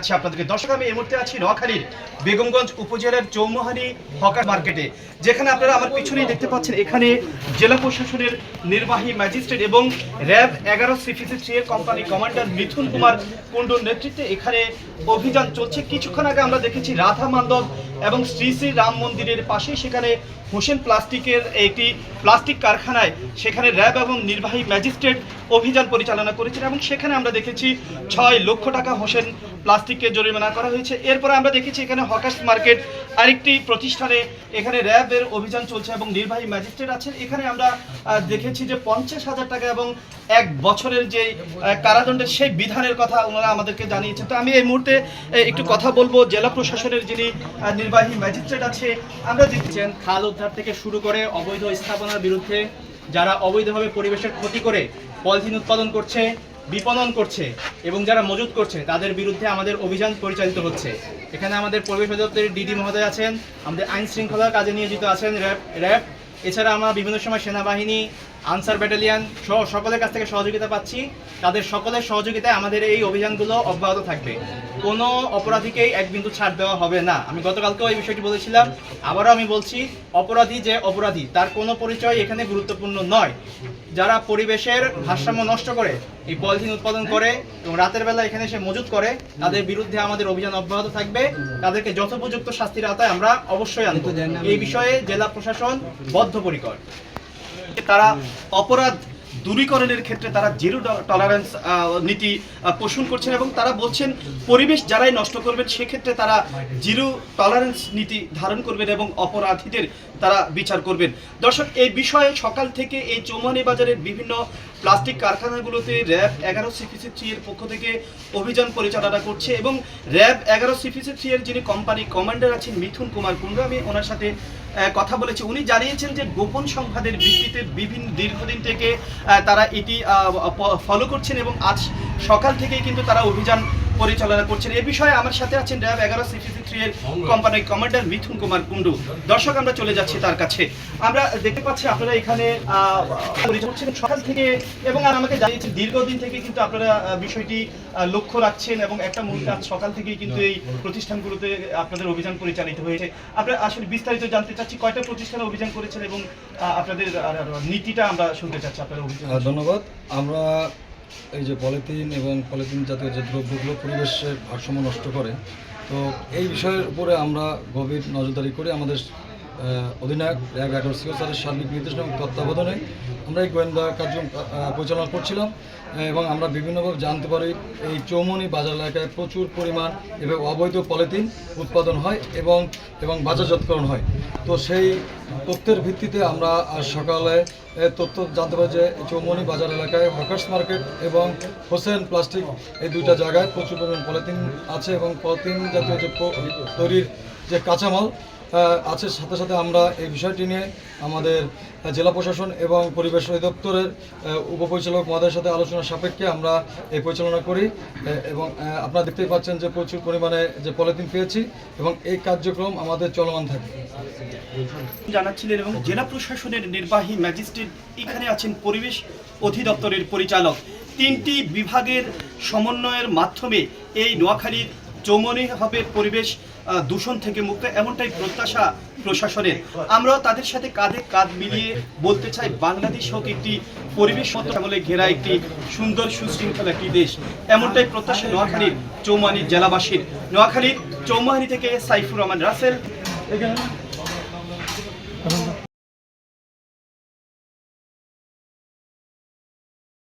আপনাদেরকে দর্শক, আমি এই মুহূর্তে আছি নোয়াখালীর বেগমগঞ্জ উপজেলার চৌমুহানি হকার মার্কেটে, যেখানে আপনারা আমার পিছনেই দেখতে পাচ্ছেন। এখানে জেলা প্রশাসনের নির্বাহী ম্যাজিস্ট্রেট এবং র্যাব 11 CPC-3 এর কোম্পানি কমান্ডার মিথুন কুমার কুণ্ডুর নেতৃত্বে এখানে অভিযান চলছে। কিছুক্ষণ আগে আমরা দেখেছি রাধা মান্ডব এবং শ্রী শ্রী রাম মন্দিরের পাশেই সেখানে হোসেন প্লাস্টিকের একটি প্লাস্টিক কারখানায় সেখানে র্যাব এবং নির্বাহী ম্যাজিস্ট্রেট অভিযান পরিচালনা করেছেন এবং সেখানে আমরা দেখেছি 6 লক্ষ টাকা হোসেন প্লাস্টিককে জরিমানা করা হয়েছে। এরপরে আমরা দেখেছি এখানে হকার্স মার্কেট আরেকটি প্রতিষ্ঠানে এখানে র্যাবের অভিযান চলছে এবং নির্বাহী ম্যাজিস্ট্রেট আছেন। এখানে আমরা দেখেছি যে 50,000 টাকা এবং 1 বছরের যে কারাদণ্ডের সেই বিধানের কথা ওনারা আমাদেরকে জানিয়েছেন। তো আমি এই মুহূর্তে একটু কথা বলবো জেলা প্রশাসনের যিনি নির্বাহী ম্যাজিস্ট্রেট আছে। আমরা দেখছেন খাল উদ্ধার থেকে শুরু করে অবৈধ স্থাপনার বিরুদ্ধে যারা অবৈধভাবে পরিবেশের ক্ষতি করে পলিথিন উৎপাদন করছে, বিপণন করছে এবং যারা মজুত করছে তাদের বিরুদ্ধে আমাদের অভিযান পরিচালিত হচ্ছে। এখানে আমাদের পরিবেশ অধিদপ্তরের ডিডি মহোদয় আছেন, আমাদের আইন শৃঙ্খলার কাজে নিয়োজিত আছেন র্যাব। এছাড়া আমরা বিভিন্ন সময় সেনাবাহিনী, আনসার ব্যাটালিয়ন সহ সকলের কাছ থেকে সহযোগিতা পাচ্ছি। তাদের সকলের সহযোগিতায় আমাদের এই অভিযানগুলো অব্যাহত থাকবে। কোনো অপরাধীকেই এক বিন্দু ছাড় দেওয়া হবে না। আমি গতকালকেও এই বিষয়টি বলেছিলাম, আবারও আমি বলছি, অপরাধী যে অপরাধী তার কোনো পরিচয় এখানে গুরুত্বপূর্ণ নয়। যারা পরিবেশের ভারসাম্য নষ্ট করে এই পলিথিন উৎপাদন করে এবং রাতের বেলা এখানে এসে মজুত করে তাদের বিরুদ্ধে আমাদের অভিযান অব্যাহত থাকবে। তাদেরকে যথোপযুক্ত শাস্তির আওতায় আমরা অবশ্যই আনব। এই বিষয়ে জেলা প্রশাসন বদ্ধপরিকর। তারা অপরাধ দূরীকরণের ক্ষেত্রে তারা জিরো টলারেন্স নীতি পোষণ করছেন এবং তারা বলছেন পরিবেশ যারাই নষ্ট করবেন সেক্ষেত্রে তারা জিরো টলারেন্স নীতি ধারণ করবেন এবং অপরাধীদের তারা বিচার করবেন। দর্শক, এই বিষয়ে সকাল থেকে এই চৌমুহানি বাজারের বিভিন্ন প্লাস্টিক কারখানাগুলোতে র্যাব 11 CPC-3 এর পক্ষ থেকে অভিযান পরিচালনা করছে এবং র্যাব 11 CPC-3 এর যিনি কোম্পানি কমান্ডার আছেন মিথুন কুমার কুণ্ডু, আমি ওনার সাথে কথা বলেছি। উনি জানিয়েছেন যে গোপন সংবাদের ভিত্তিতে বিভিন্ন দীর্ঘদিন থেকে তারা এটি ফলো করছেন এবং আজ সকাল থেকেই কিন্তু তারা অভিযান পরিচালনা করছেন। এই বিষয়ে আমার সাথে আছেন র্যাব 11 CPC-3 এর কোম্পানি কমান্ডার মিথুন কুমার কুণ্ডু। দর্শক, আমরা চলে যাচ্ছি তার কাছে। আমরা দেখতে পাচ্ছি আপনারা এখানে সকাল থেকে এবং আর আমাকে জানিয়েছেন দীর্ঘদিন থেকে কিন্তু আপনারা বিষয়টি লক্ষ্য রাখছেন এবং একটা মুহূর্তে আজ সকাল থেকেই কিন্তু এই প্রতিষ্ঠানগুলোতে আপনাদের অভিযান পরিচালিত হয়েছে। আমরা আসলে বিস্তারিত জানতে চাচ্ছি কয়টা প্রতিষ্ঠানে অভিযান করেছেন এবং আপনাদের নীতিটা আমরা শুনতে চাচ্ছি আপনাদের অভিযান। ধন্যবাদ। আমরা এই যে পলিথিন এবং পলিথিন জাতীয় যে দ্রব্যগুলো পরিবেশের ভারসাম্য নষ্ট করে, তো এই বিষয়ের উপরে আমরা গভীর নজরদারি করি। আমাদের অধিনায়ক র্যাব 11 স্যারের সার্বিক নির্দেশনা এবং তত্ত্বাবধানে আমরা এই গোয়েন্দা কার্যক্রম পরিচালনা করছিলাম এবং আমরা বিভিন্নভাবে জানতে পারি এই চৌমুহানি বাজার এলাকায় প্রচুর পরিমাণ এবং অবৈধ পলিথিন উৎপাদন হয় এবং বাজারজাতকরণ হয়। তো সেই তথ্যের ভিত্তিতে আমরা আজ সকালে তথ্য জানতে পারি যে চৌমুহানি বাজার এলাকায় হকার্স মার্কেট এবং হোসেন প্লাস্টিক এই দুইটা জায়গায় প্রচুর পরিমাণ পলিথিন আছে এবং পলিথিন জাতীয় যে তৈরির যে কাঁচামাল আছে, সাথে সাথে আমরা এই বিষয়টি নিয়ে আমাদের জেলা প্রশাসন এবং পরিবেশ অধিদপ্তরের উপপরিচালক মহোদয়ের সাথে আলোচনা সাপেক্ষে আমরা এই পরিচালনা করি এবং আপনারা দেখতেই পাচ্ছেন যে প্রচুর পরিমাণে যে পলিথিন পেয়েছি এবং এই কার্যক্রম আমাদের চলমান থাকে। জানাচ্ছিলেন এবং জেলা প্রশাসনের নির্বাহী ম্যাজিস্ট্রেট এখানে আছেন পরিবেশ অধিদপ্তরের পরিচালক। 3টি বিভাগের সমন্বয়ের মাধ্যমে এই নোয়াখালীর চৌমুহানি হবে পরিবেশ দূষণ থেকে মুক্ত, এমনটাই প্রত্যাশা প্রশাসনের। আমরাও তাদের সাথে কাঁধে কাঁধ মিলিয়ে বলতে চাই বাংলাদেশ হোক একটি পরিবেশ আমলে ঘেরা একটি সুন্দর সুশৃঙ্খল একটি দেশ, এমনটাই প্রত্যাশা নোয়াখালীর চৌমুহানি জেলাবাসীর। নোয়াখালীর চৌমুহানি থেকে সাইফুর রহমান রাসেল।